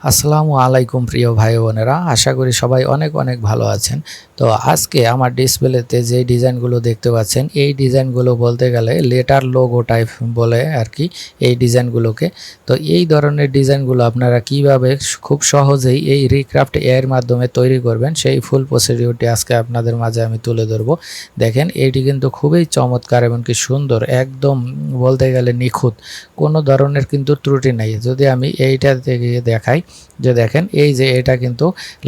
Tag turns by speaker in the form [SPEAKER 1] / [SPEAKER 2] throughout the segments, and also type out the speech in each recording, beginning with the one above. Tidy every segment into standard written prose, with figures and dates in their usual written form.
[SPEAKER 1] আসসালামু আলাইকুম প্রিয় ভাই বোনেরা, আশা করি সবাই অনেক অনেক ভালো আছেন। তো আজকে আমার ডিসপ্লেতে যে ডিজাইনগুলো দেখতে পাচ্ছেন, এই ডিজাইনগুলো বলতে গেলে লেটার লোগো টাইপ বলে আর কি এই ডিজাইনগুলোকে। তো এই ধরনের ডিজাইনগুলো আপনারা কিভাবে খুব সহজেই এই রিক্রাফট এর মাধ্যমে তৈরি করবেন, সেই ফুল প্রসিডিউরটি আজকে আপনাদের মাঝে আমি তুলে ধরবো। দেখেন, এইটি কিন্তু খুবই চমৎকার এবং কি সুন্দর, একদম বলতে গেলে নিখুঁত, কোনো ধরনের কিন্তু ত্রুটি নাই। যদি আমি এইটা থেকে দেখাই, যে দেখেন এই যে এটা কিন্তু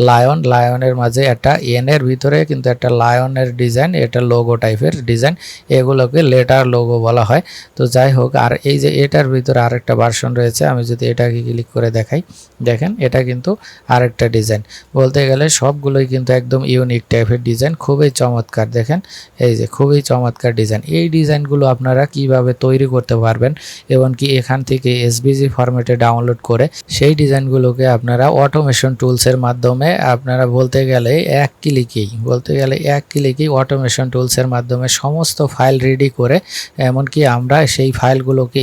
[SPEAKER 1] লায়নের মাঝে একটা এর ভিতরে কিন্তু একটা লায়নের ডিজাইন, এটা লোগো টাইপের ডিজাইন, এগুলোকে লেটার লোগো বলা হয়। তো যাই হোক, আর এই যে এটার ভিতরে আরেকটা ভার্সন রয়েছে, আমি যদি এটাকে ক্লিক করে দেখাই, দেখেন এটা কিন্তু আরেকটা ডিজাইন। বলতে গেলে সবগুলোই কিন্তু একদম ইউনিক টাইপের ডিজাইন, খুবই চমৎকার। দেখেন এই যে খুবই চমৎকার ডিজাইন। এই ডিজাইনগুলো আপনারা কিভাবে তৈরি করতে পারবেন এবং কি এখান থেকে এসভিজি ফরম্যাটে ডাউনলোড করে সেই ডিজাইনগুলোকে আপনারা অটোমেশন টুলসের মাধ্যমে আপনারা বলতে গেলে এক ক্লিকেই অটোমেশন টুলসের মাধ্যমে সমস্ত ফাইল রেডি করে, এমনকি আমরা সেই ফাইলগুলোকে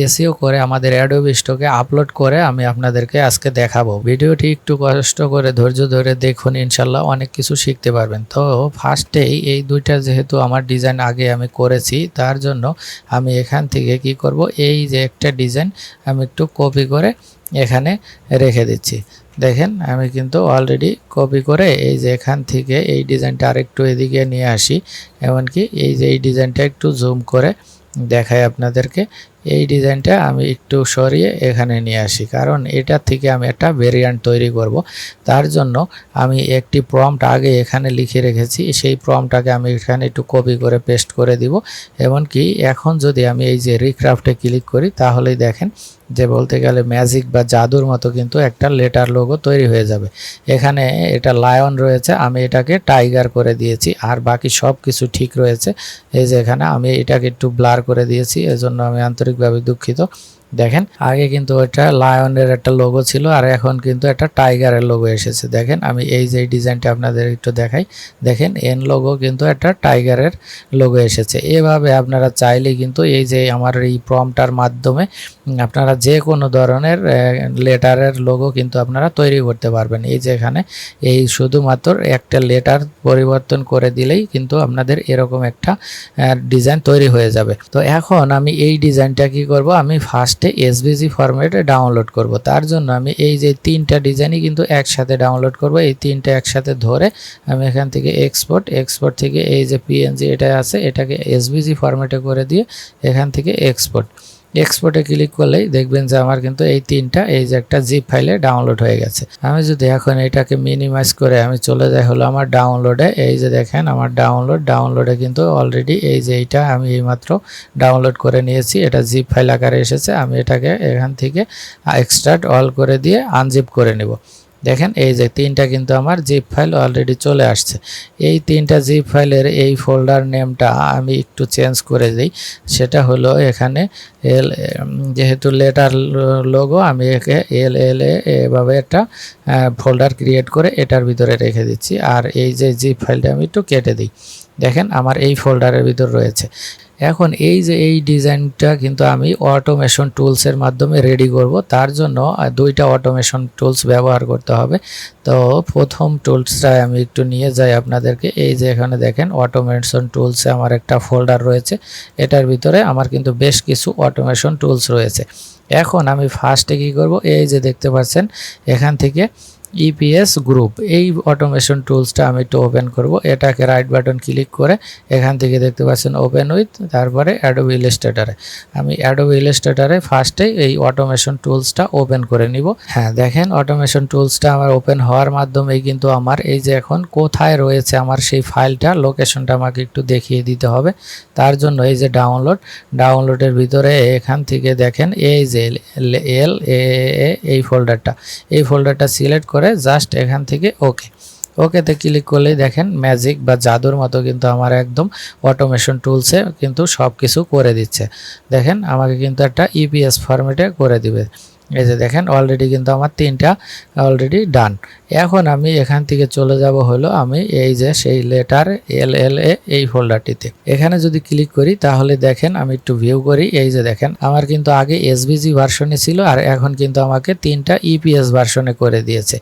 [SPEAKER 1] এসইও করে আমাদের অ্যাডোবি স্টকে আপলোড করে আমি আপনাদেরকে আজকে দেখাবো। ভিডিওটি একটু কষ্ট করে ধৈর্য ধরে দেখুন, ইনশাল্লাহ অনেক কিছু শিখতে পারবেন। তো ফার্স্টেই এই দুইটা যেহেতু আমার ডিজাইন আগে আমি করেছি, তার জন্য আমি এখান থেকে কি করব, এই যে একটা ডিজাইন আমি একটু কপি করে এখানে রেখে দিচ্ছি। দেখেন আমি কিন্তু অলরেডি কপি করে এই যে এখান থেকে এই ডিজাইনটা আরেকটু এদিকে নিয়ে আসি, এমনকি এই যে এই ডিজাইনটা একটু জুম করে দেখাই আপনাদেরকে। এই ডিজাইনটা আমি একটু সরিয়ে এখানে নিয়ে আসি, কারণ এটা থেকে আমি একটা ভেরিয়েন্ট তৈরি করব। তার জন্য আমি একটি প্রম্পট আগে এখানে লিখে রেখেছি, সেই প্রম্পটটাকে আমি এখানে একটু কপি করে পেস্ট করে দিব। এমনকি এখন যদি আমি এই যে রিক্রাফটে ক্লিক করি, তাহলেই দেখেন যে বলতে গেলে ম্যাজিক বা জাদুর মতো কিন্তু একটা লেটার লোগো তৈরি হয়ে যাবে। এখানে এটা লায়ন রয়েছে, আমি এটাকে টাইগার করে দিয়েছি, আর বাকি সব কিছু ঠিক রয়েছে। এই যে এখানে আমি এটাকে একটু ব্লার করে দিয়েছি, এজন্য আমি আন্তরিকভাবে দুঃখিত। দেখেন আগে কিন্তু এটা লায়নের একটা লোগো ছিল, আর এখন কিন্তু একটা টাইগারের লোগো এসেছে। দেখেন আমি এই যে ডিজাইনটা আপনাদের একটু দেখাই, দেখেন এন লোগো কিন্তু একটা টাইগারের লোগো এসেছে। এভাবে আপনারা চাইলে কিন্তু এই যে আমার এই প্রম্পটার মাধ্যমে আপনারা যে কোনো ধরনের লেটারের লোগো কিন্তু আপনারা তৈরি করতে পারবেন। এই যে এখানে এই শুধুমাত্র একটা লেটার পরিবর্তন করে দিলেই কিন্তু আপনাদের এরকম একটা ডিজাইন তৈরি হয়ে যাবে। তো এখন আমি এই ডিজাইনটা কি করব, আমি ফার্স্টে এসভিজি ফরম্যাটে ডাউনলোড করব। তার জন্য আমি এই যে তিনটা ডিজাইনই কিন্তু একসাথে ডাউনলোড করব। এই তিনটা একসাথে ধরে আমি এখান থেকে এক্সপোর্ট থেকে এই যে পিএনজি এটা আছে, এটাকে এসভিজি ফরম্যাটে করে দিয়ে এখান থেকে এক্সপোর্টে ক্লিক করলেই দেখবেন যে আমার কিন্তু এই তিনটা এই যে একটা জিপ ফাইলে ডাউনলোড হয়ে গেছে। আমি যদি এখন এটাকে মিনিমাইজ করে আমি চলে যাই হলো আমার ডাউনলোডে, এই যে দেখেন আমার ডাউনলোডে কিন্তু অলরেডি এই যে এইটা আমি এইমাত্র ডাউনলোড করে নিয়েছি, এটা জিপ ফাইল আকারে এসেছে। আমি এটাকে এখান থেকে এক্সট্রাক্ট অল করে দিয়ে আনজিপ করে নেব। দেখেন এই যে তিনটা কিন্তু আমার জিপ ফাইল অলরেডি চলে আসছে। এই তিনটা জিপ ফাইলের এই ফোল্ডার নেমটা আমি একটু চেঞ্জ করে দিই, সেটা হলো এখানে যেহেতু লেটার লোগো, আমি একে এল এভাবে একটা ফোল্ডার ক্রিয়েট করে এটার ভিতরে রেখে দিচ্ছি। আর এই যে জিপ ফাইলটা আমি একটু কেটে দিই, দেখেন আমার এই ফোল্ডারের ভিতর রয়েছে। এখন এই যে এই ডিজাইনটা কিন্তু আমি অটোমেশন টুলসের মাধ্যমে রেডি করব। তার জন্য দুইটা অটোমেশন টুলস ব্যবহার করতে হবে। তো প্রথম টুলসটা আমি একটু নিয়ে যাই আপনাদেরকে। এই যে এখানে দেখেন অটোমেশন টুলসে আমার একটা ফোল্ডার রয়েছে, এটার ভিতরে আমার কিন্তু বেশ কিছু অটোমেশন টুলস রয়েছে। এখন আমি ফার্স্টে কী করব, এই যে দেখতে পাচ্ছেন এখান থেকে ইপিএস গ্রুপ, এই অটোমেশন টুলসটা আমি একটু ওপেন করব। এটাকে রাইট বাটন ক্লিক করে এখান থেকে দেখতে পাচ্ছেন ওপেন উইথ, তারপরে অ্যাডোবি ইলাস্ট্রেটরে আমি অ্যাডোবি ইলাস্ট্রেটরে ফার্স্টেই এই অটোমেশন টুলসটা ওপেন করে নিব। হ্যাঁ দেখেন অটোমেশন টুলসটা আমার ওপেন হওয়ার মাধ্যমেই কিন্তু আমার এই যে এখন কোথায় রয়েছে আমার সেই ফাইলটা, লোকেশনটা আমাকে একটু দেখিয়ে দিতে হবে। তার জন্য এই যে ডাউনলোডের ভিতরে এখান থেকে দেখেন এই যে এই ফোল্ডারটা সিলেক্ট করে জাস্ট এখান থেকে ওকেতে ক্লিক করলেই দেখেন ম্যাজিক বা জাদুর মতো কিন্তু আমার একদম অটোমেশন টুলসে কিন্তু সব কিছু করে দিচ্ছে। দেখেন আমাকে কিন্তু একটা ইপিএস ফরম্যাটে করে দিবে। এই যে দেখেন অলরেডি কিন্তু আমার 3টা অলরেডি ডান। এখন আমি এখান থেকে চলে যাব হলো আমি এই যে সেই লেটার LLA এই ফোল্ডারটিতে। এখানে যদি ক্লিক করি তাহলে দেখেন আমি একটু ভিউ করি, এই যে দেখেন আমার কিন্তু আগে SVG ভার্সনে ছিল আর এখন কিন্তু আমাকে 3টা EPS ভার্সনে করে দিয়েছে।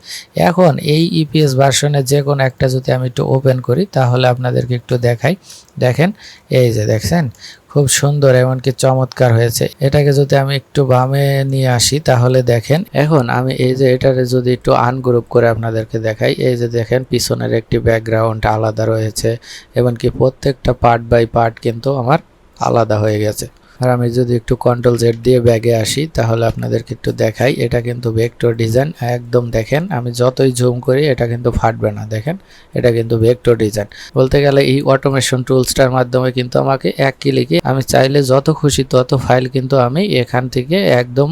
[SPEAKER 1] এখন এই EPS ভার্সনে যে কোনো একটা যদি আমি একটু ওপেন করি তাহলে আপনাদেরকে একটু দেখাই। দেখেন এই যে দেখছেন খুব সুন্দর এমনকি চমৎকার হয়েছে। এটাকে যদি আমি একটু বামে নিয়ে আসি তাহলে দেখেন এখন আমি এই যে এটারে যদি একটু আনগ্রুপ করে আপনাদেরকে দেখাই, এই যে দেখেন পিছনের একটি ব্যাকগ্রাউন্ড আলাদা রয়েছে, এমনকি প্রত্যেকটা পার্ট বাই পার্ট কিন্তু আমার আলাদা হয়ে গেছে। আর আমি যদি একটু Ctrl Z দিয়ে ব্যাগে আসি তাহলে আপনাদেরকে একটু দেখাই, এটা কিন্তু ভেক্টর ডিজাইন একদম। দেখেন আমি যতই জুম করি এটা কিন্তু ফাটবে না, দেখেন এটা কিন্তু ভেক্টর ডিজাইন। বলতে গেলে এই অটোমেশন টুলসটার মাধ্যমে কিন্তু আমাকে এক ক্লিকে আমি চাইলে যত খুশি তত ফাইল কিন্তু আমি এখান থেকে একদম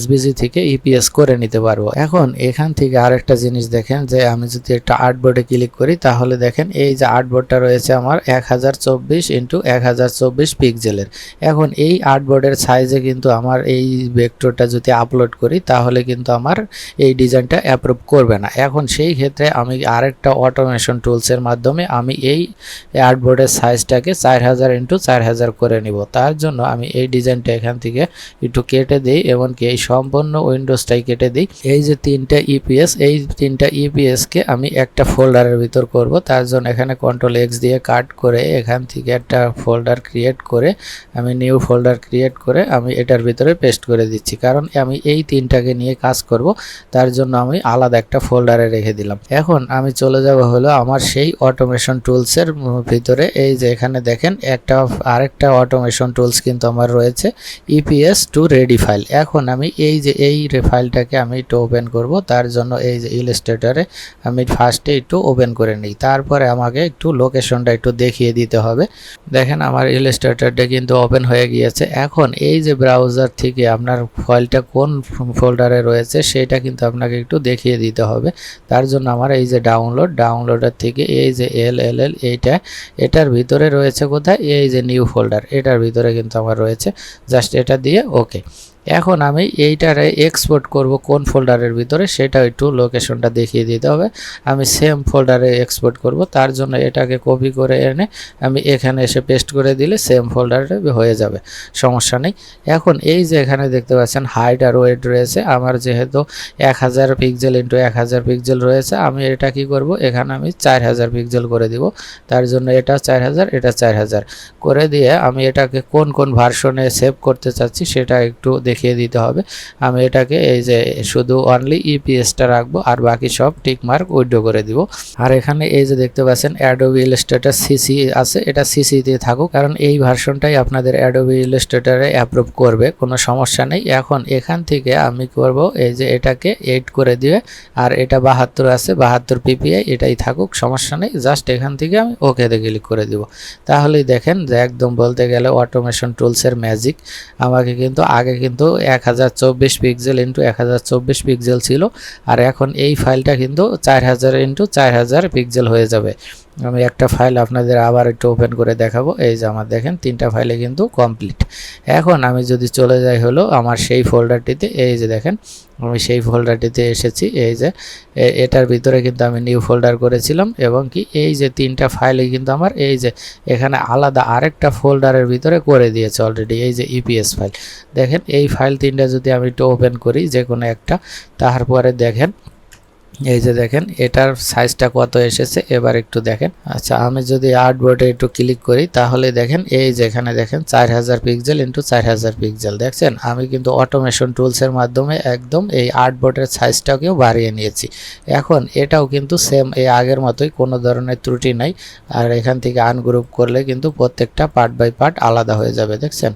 [SPEAKER 1] SVG থেকে EPS করে নিতে পারবো। এখন এখান থেকে আরেকটা জিনিস দেখেন যে আমি যদি একটা আর্টবোর্ডে ক্লিক করি তাহলে দেখেন এই যে আর্টবোর্ডটা রয়েছে আমার 1024x1024 পিক্সেলের। এখন এই আর্টবোর্ডের সাইজে কিন্তু আমার এই ভেক্টরটা যদি আপলোড করি তাহলে কিন্তু আমার এই ডিজাইনটা অ্যাপ্রুভ করবে না। এখন সেই ক্ষেত্রে আমি আরেকটা অটোমেশন টুলসের মাধ্যমে আমি এই আর্টবোর্ডের সাইজটাকে 4000x4000 করে নিব। তার জন্য আমি এই ডিজাইনটা এখান থেকে একটু কেটে দিই, এমনকি এই সম্পূর্ণ উইন্ডোজটাই কেটে দিই। এই যে 3টা EPS, এই 3টা EPSকে আমি একটা ফোল্ডারের ভিতর করব। তার জন্য এখানে Ctrl X দিয়ে কাট করে এখান থেকে একটা ফোল্ডার ক্রিয়েট করে আমি নিউ ফোল্ডার ক্রিয়েট করে আমি এটার ভিতরে পেস্ট করে দিচ্ছি, কারণ আমি এই 3টাকে নিয়ে কাজ করব। তার জন্য আমি আলাদা একটা ফোল্ডারে রেখে দিলাম। এখন আমি চলে যাব হলো আমার সেই অটোমেশন টুলসের ভিতরে। এই যে এখানে দেখেন আরেকটা অটোমেশন টুলস কিন্তু আমার রয়েছে EPS টু রেডি ফাইল। এখন আমি এই যে এই ফাইলটাকে আমি একটু ওপেন করব। তার জন্য এই যে ইলাস্ট্রেটরে আমি ফার্স্টে একটু ওপেন করে নিই, তারপরে আমাকে একটু লোকেশনটা একটু দেখিয়ে দিতে হবে। দেখেন আমার ইলাস্ট্রেটরটা কিন্তু ওপেন হয়ে গিয়েছে। এখন এই যে ব্রাউজার থেকে আপনার ফাইলটা কোন ফোল্ডারে রয়েছে সেটা কিন্তু আপনাকে একটু দেখিয়ে দিতে হবে। তার জন্য আমার এই যে ডাউনলোডের থেকে এই যে LLL এটার ভিতরে রয়েছে কোথায়, এই যে নিউ ফোল্ডার, এটার ভিতরে কিন্তু আমার রয়েছে। জাস্ট এটা দিয়ে ওকে। এখন আমি এইটারে এক্সপোর্ট করব কোন ফোল্ডারের ভিতরে সেটা একটু লোকেশনটা দেখিয়ে দিতে হবে। আমি সেম ফোল্ডারে এক্সপোর্ট করব, তার জন্য এটাকে কপি করে এনে আমি এখানে এসে পেস্ট করে দিলে সেম ফোল্ডারে হয়ে যাবে, সমস্যা নেই। এখন এই যে এখানে দেখতে পাচ্ছেন হাইট আর ওয়েট রয়েছে, আমার যেহেতু 1000 পিক্সেল ইন্টু 1000 পিক্সেল রয়েছে, আমি এটা কি করব, এখানে আমি 4000 পিক্সেল করে দিব। তার জন্য এটা 4000, এটা 4000 করে দিয়ে আমি এটাকে কোন ভার্সনে সেভ করতে চাচ্ছি সেটা একটু দেখিয়ে দিতে হবে। আমি এটাকে এই যে শুধু অনলি EPSটা রাখবো আর বাকি সব টিক মার্ক উইথড্র করে দিব। আর এখানে এই যে দেখতে পাচ্ছেন অ্যাডোবি ইলাস্ট্রেটর CC আছে, এটা CC তে থাকুক, কারণ এই ভার্সনটাই আপনাদের অ্যাডোবি ইলাস্ট্রেটরে অ্যাপ্রুভ করবে, কোনো সমস্যা নেই। এখন এখান থেকে আমি করব এই যে এটাকে 8 করে দিবে, আর এটা 72 আছে, 72 PPI এটাই থাকুক, সমস্যা নেই। জাস্ট এখান থেকে আমি ওকেতে ক্লিক করে দিব। তাহলেই দেখেন যে একদম বলতে গেলে অটোমেশন টুলসের ম্যাজিক। আমাকে কিন্তু আগে কিন্তু 1024 পিক্সেল ইন্টু 1024 পিক্সেল ছিল, আর এখন এই ফাইলটা কিন্তু 4000 ইন্টু 4000 পিক্সেল হয়ে যাবে। আমি একটা ফাইল আপনাদের আবার একটু ওপেন করে দেখাবো। এই যে আমার দেখেন 3টা ফাইলে কিন্তু কমপ্লিট। এখন আমি যদি চলে যাই হলো আমার সেই ফোল্ডারটিতে, এই যে দেখেন আমি সেই ফোল্ডারটিতে এসেছি। এই যে এটার ভিতরে কিন্তু আমি নিউ ফোল্ডার করেছিলাম, এবং কি এই যে 3টা ফাইলে কিন্তু আমার এই যে এখানে আলাদা আরেকটা ফোল্ডারের ভিতরে করে দিয়েছে অলরেডি, এই যে EPS ফাইল। দেখেন এই ফাইল 3টা যদি আমি একটু ওপেন করি যে কোনো একটা, তারপরে দেখেন এই যে দেখেন এটার সাইজটা কত এসেছে, এবার একটু দেখেন। আচ্ছা আমি যদি আর্টবোর্ডে একটু ক্লিক করি তাহলে দেখেন এই যে এখানে দেখেন 4000 পিক্সেল ইন্টু 4000 পিক্সেল। দেখছেন আমি কিন্তু অটোমেশন টুলসের মাধ্যমে একদম এই আর্টবোর্ডের সাইজটাকেও বাড়িয়ে নিয়েছি। এখন এটাও কিন্তু সেম এই আগের মতোই, কোনো ধরনের ত্রুটি নাই। আর এখান থেকে আনগ্রুপ করলে কিন্তু প্রত্যেকটা পার্ট বাই পার্ট আলাদা হয়ে যাবে। দেখছেন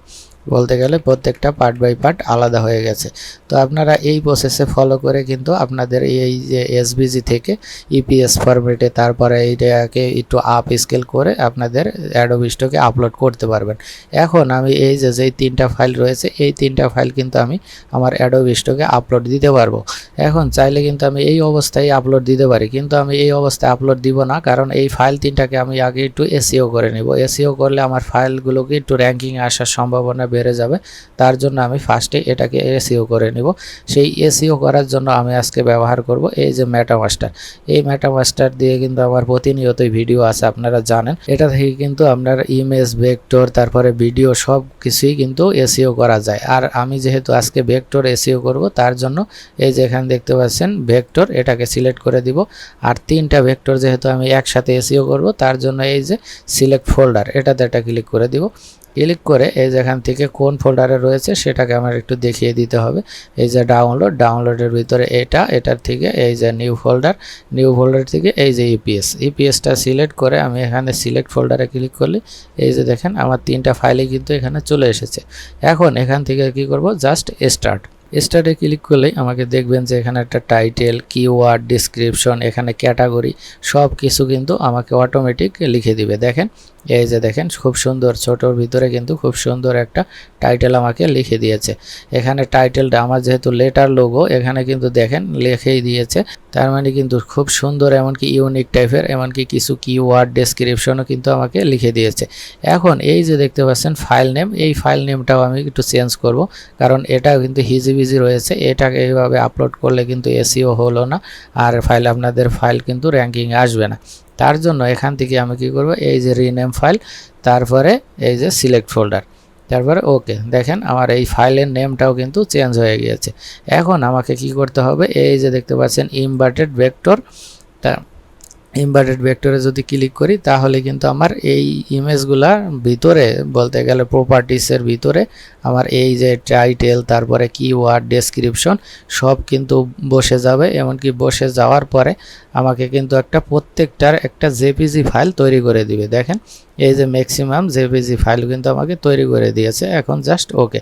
[SPEAKER 1] বলতে গেলে প্রত্যেকটা পার্ট বাই পার্ট আলাদা হয়ে গেছে। তো আপনারা এই প্রসেসে ফলো করে কিন্তু আপনাদের এই যে SVG থেকে EPS ফরম্যাটে তারপরে এইটাকে একটু আপ স্কেল করে আপনাদের অ্যাডোবি স্টকে আপলোড করতে পারবেন। এখন আমি এই যে যেই 3টা ফাইল রয়েছে এই 3টা ফাইল কিন্তু আমি আমার অ্যাডোবি স্টকে আপলোড দিতে পারবো। এখন চাইলে কিন্তু আমি এই অবস্থায় আপলোড দিতে পারি, কিন্তু আমি এই অবস্থায় আপলোড দিব না, কারণ এই ফাইল 3টাকে আমি আগে একটু SEO করে নেব। SEO করলে আমার ফাইলগুলোকে একটু র্যাঙ্কিংয়ে আসার সম্ভাবনা বেড়ে যাবে। তার জন্য আমি ফার্স্টে এটাকে এসইও করে নিব। সেই এসইও করার জন্য আমি আজকে ব্যবহার করব এই যে মেটামাস্টার। এই মেটামাস্টার দিয়ে কিন্তু আমার প্রতিনিয়তই ভিডিও আছে, আপনারা জানেন। এটা থেকে কিন্তু আপনার ইমেজ, ভেক্টর, তারপরে ভিডিও সব কিছুই কিন্তু এসইও করা যায়। আর আমি যেহেতু আজকে ভেক্টর এসইও করব, তার জন্য এই যে এখানে দেখতে পাচ্ছেন ভেক্টর, এটাকে সিলেক্ট করে দিব। আর 3টা ভেক্টর যেহেতু আমি একসাথে এসইও করব, তার জন্য এই যে সিলেক্ট ফোল্ডার, এটাতে একটা ক্লিক করে দিব। ক্লিক করে এই যে এখান থেকে কোন ফোল্ডারে রয়েছে সেটাকে আমার একটু দেখিয়ে দিতে হবে। এই যে ডাউনলোডের ভিতরে এটার থেকে এই যে নিউ ফোল্ডার থেকে এই যে ইপিএসটা সিলেক্ট করে আমি এখানে সিলেক্ট ফোল্ডারে ক্লিক করলে এই যে দেখেন আমার 3টা ফাইলই কিন্তু এখানে চলে এসেছে। এখন এখান থেকে কি করব, জাস্ট স্টার্টে ক্লিক করলেই আমাকে দেখবেন যে এখানে একটা টাইটেল, কিওয়ার্ড, ডেসক্রিপশন, এখানে ক্যাটাগরি সব কিছু কিন্তু আমাকে অটোমেটিক লিখে দিবে। দেখেন এই যে দেখেন খুব সুন্দর, ছোটোর ভিতরে কিন্তু খুব সুন্দর একটা টাইটেল আমাকে লিখে দিয়েছে। এখানে টাইটেলটা আমার যেহেতু লেটার লোগো, এখানে কিন্তু দেখেন লিখেই দিয়েছে। তার মানে কিন্তু খুব সুন্দর, এমনকি ইউনিক টাইপের, এমনকি কিছু কিওয়ার্ড, ডেসক্রিপশনও কিন্তু আমাকে লিখে দিয়েছে। এখন এই যে দেখতে পাচ্ছেন ফাইল নেম, এই ফাইল নেমটাও আমি একটু চেঞ্জ করব, কারণ এটাও কিন্তু হিজিবিজি রয়েছে। এটাকে এইভাবে আপলোড করলে কিন্তু এসইও হলো না, আর আপনাদের ফাইল কিন্তু র্যাঙ্কিংয়ে আসবে না। তার জন্য এখান থেকে আমি কি করব, এই যে রিনেম ফাইল, তারপরে এই যে সিলেক্ট ফোল্ডার, তারপরে ওকে। দেখেন আমার এই ফাইলের নেমটাও কিন্তু চেঞ্জ হয়ে গিয়েছে। এখন আমাকে কি করতে হবে, এই যে দেখতে পাচ্ছেন ইনভার্টেড ভেক্টর, ভেক্টরে যদি ক্লিক করি তাহলে কিন্তু আমার এই ইমেজগুলার ভিতরে, বলতে গেলে প্রপার্টিসের ভিতরে আমার এই যে টাইটেল, তারপরে কিওয়ার্ড, ডেসক্রিপশন সব কিন্তু বসে যাবে। এমনকি বসে যাওয়ার পরে আমাকে কিন্তু প্রত্যেকটার একটা জেপিজি ফাইল তৈরি করে দিবে। দেখেন এই যে ম্যাক্সিমাম জেপিজি ফাইল কিন্তু আমাকে তৈরি করে দিয়েছে। এখন জাস্ট ওকে।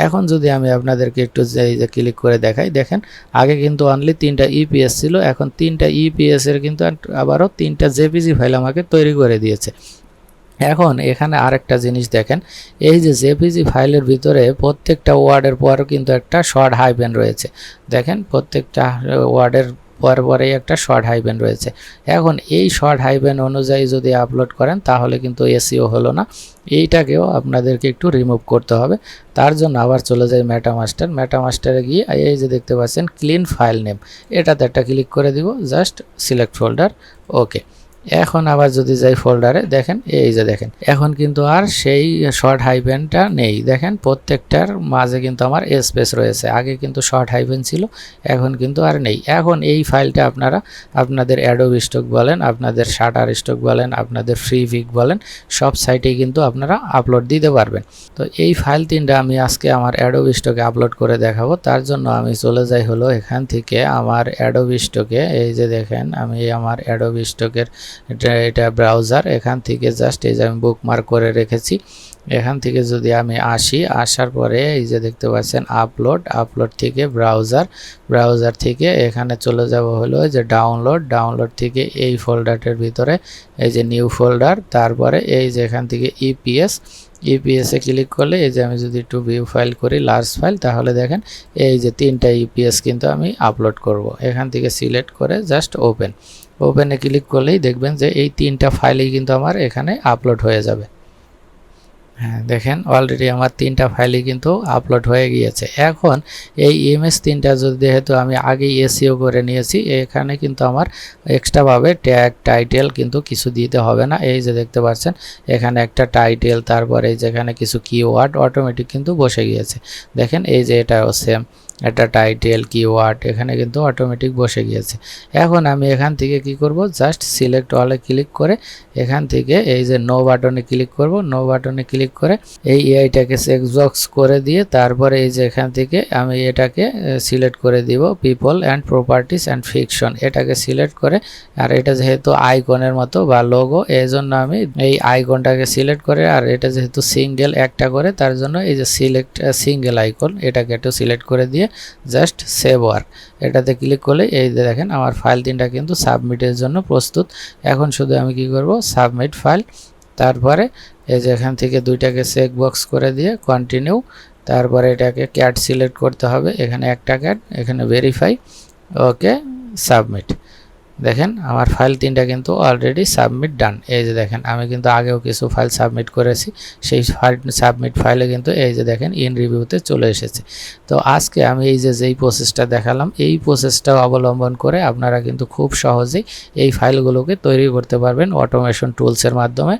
[SPEAKER 1] এখন যদি আমি আপনাদেরকে একটু এই যে ক্লিক করে দেখাই, দেখেন আগে কিন্তু অনলি 3টা ইপিএস ছিল, এখন 3টা ইপিএস এর কিন্তু আবারও 3টা জেপিজি ফাইল আমাকে তৈরি করে দিয়েছে। এখন এখানে আরেকটা জিনিস দেখেন, এই যে জেপিজি ফাইলের ভিতরে প্রত্যেকটা ওয়ার্ডের পর কিন্তু একটা শর্ট হাইফেন রয়েছে। দেখেন প্রত্যেকটা ওয়ার্ডের পরেই একটা শর্ট হাইফেন রয়েছে। এখন এই শর্ট হাইফেন অনুযায়ী যদি আপলোড করেন তাহলে কিন্তু এসইও হলো না। এইটাকেও আপনাদেরকে একটু রিমুভ করতে হবে। তার জন্য আবার চলে যাই মেটামাস্টারে গিয়ে এই যে দেখতে পাচ্ছেন ক্লিন ফাইল নেম, এটাতে একটা ক্লিক করে দিব, জাস্ট সিলেক্ট ফোল্ডার, ওকে। এখন আবার যদি যাই ফোল্ডারে, দেখেন এই যে দেখেন এখন কিন্তু আর সেই শর্ট হাইফেনটা নেই। দেখেন প্রত্যেকটার মাঝে কিন্তু আমার স্পেস রয়েছে। আগে কিন্তু শর্ট হাইফেন ছিল, এখন কিন্তু আর নেই। এখন এই ফাইলটা আপনারা আপনাদের অ্যাডোবি স্টক বলেন, আপনাদের শাটার স্টক বলেন, আপনাদের ফ্রিভিক বলেন, সব সাইটেই কিন্তু আপনারা আপলোড দিতে পারবেন। তো এই ফাইল 3টা আমি আজকে আমার অ্যাডোবি স্টকে আপলোড করে দেখাবো। তার জন্য আমি চলে যাই হলো এখান থেকে আমার অ্যাডোবি স্টকে। এই যে দেখেন আমি আমার অ্যাডোবি স্টকের এটা ব্রাউজার, এখান থেকে জাস্ট এই যে আমি বুকমার্ক করে রেখেছি। এখান থেকে যদি আমি আসার পরে এই যে দেখতে পাচ্ছেন আপলোড থেকে ব্রাউজার থেকে এখানে চলে যাব হলো যে ডাউনলোড থেকে এই ফোল্ডারটার ভিতরে এই যে নিউ ফোল্ডার, তারপরে এই যে এখান থেকে ইপিএসে ক্লিক করলে এই যে আমি যদি একটু ভিউ ফাইল করি, লার্জ ফাইল, তাহলে দেখেন এই যে 3টা ইপিএস কিন্তু আমি আপলোড করব। এখান থেকে সিলেক্ট করে জাস্ট ওপেনে ক্লিক করলেই দেখবেন যে এই 3টা ফাইলই কিন্তু আমার এখানে আপলোড হয়ে যাবে। হ্যাঁ দেখেন অলরেডি আমার 3টা ফাইলই কিন্তু আপলোড হয়ে গিয়েছে। এখন এই ইমেজ 3টা যেহেতু আমি আগেই এসইও করে নিয়েছি, এখানে কিন্তু আমার এক্সট্রাভাবে ট্যাগ, টাইটেল কিন্তু কিছু দিতে হবে না। এই যে দেখতে পাচ্ছেন এখানে একটা টাইটেল, তারপরে যেখানে কিছু কিওয়ার্ড অটোমেটিক কিন্তু বসে গিয়েছে। দেখেন এই যে এটাও সেম, একটা টাইটেল, কিওয়ার্ড এখানে কিন্তু অটোমেটিক বসে গিয়েছে। এখন আমি এখান থেকে কি করব, জাস্ট সিলেক্ট অলে ক্লিক করে এখান থেকে এই যে নো বাটনে ক্লিক করব। নো বাটনে ক্লিক করে এই এআইটাকে চেকবক্স করে দিয়ে তারপরে এই যে এখান থেকে আমি এটাকে সিলেক্ট করে দিব people and properties and fiction, এটাকে সিলেক্ট করে, আর এটা যেহেতু আইকনের মতো বা লোগো, এই জন্য আমি এই আইকনটাকে সিলেক্ট করে, আর এটা যেহেতু সিঙ্গেল একটা করে তার জন্য এই যে সিলেক্ট সিঙ্গেল আইকন, এটাকে একটু সিলেক্ট করে দিয়ে জাস্ট সেভ ওয়ার্ক এটাতে ক্লিক করলে এই যে দেখেন আমার ফাইল 3টা কিন্তু সাবমিটের জন্য প্রস্তুত। এখন শুধু আমি কি করব, সাবমিট ফাইল, তারপরে এই যে এখান থেকে 2টাকে চেক বক্স করে দিয়ে কন্টিনিউ, তারপরে এটাকে ক্যাট সিলেক্ট করতে হবে, এখানে একটা ক্যাট, এখানে ভেরিফাই, ওকে সাবমিট। দেখেন আমার ফাইল 3টা কিন্তু অলরেডি সাবমিট ডান। এই যে দেখেন আমি কিন্তু আগেও কিছু ফাইল সাবমিট করেছি, সেই সাবমিট ফাইলে কিন্তু এই যে দেখেন ইন রিভিউতে চলে এসেছে। তো আজকে আমি এই যে যেই প্রসেসটা দেখালাম এই প্রসেসটাও অবলম্বন করে আপনারা কিন্তু খুব সহজেই এই ফাইলগুলোকে তৈরি করতে পারবেন অটোমেশন টুলসের মাধ্যমে,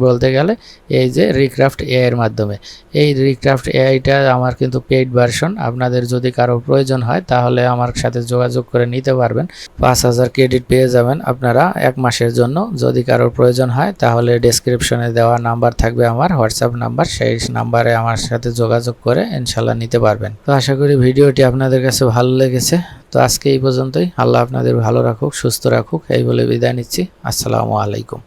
[SPEAKER 1] বলতে গেলে এই যে রিক্রাফট এআই এর মাধ্যমে। এই রিক্রাফট এআইটা আমার কিন্তু পেইড ভার্সন, আপনাদের যদি কারো প্রয়োজন হয় তাহলে আমার সাথে যোগাযোগ করে নিতে পারবেন। 5000 ক্রেডিট পেয়ে যাবেন আপনারা 1 মাসের জন্য। যদি কারোর প্রয়োজন হয় তাহলে ডেসক্রিপশনে দেওয়া নাম্বার থাকবে আমার হোয়াটসঅ্যাপ নাম্বার, সেই নাম্বারে আমার সাথে যোগাযোগ করে ইনশাল্লাহ নিতে পারবেন। তো আশা করি ভিডিওটি আপনাদের কাছে ভালো লেগেছে। তো আজকে এই পর্যন্তই। আল্লাহ আপনাদের ভালো রাখুক, সুস্থ রাখুক, এই বলে বিদায় নিচ্ছি। আসসালামু আলাইকুম।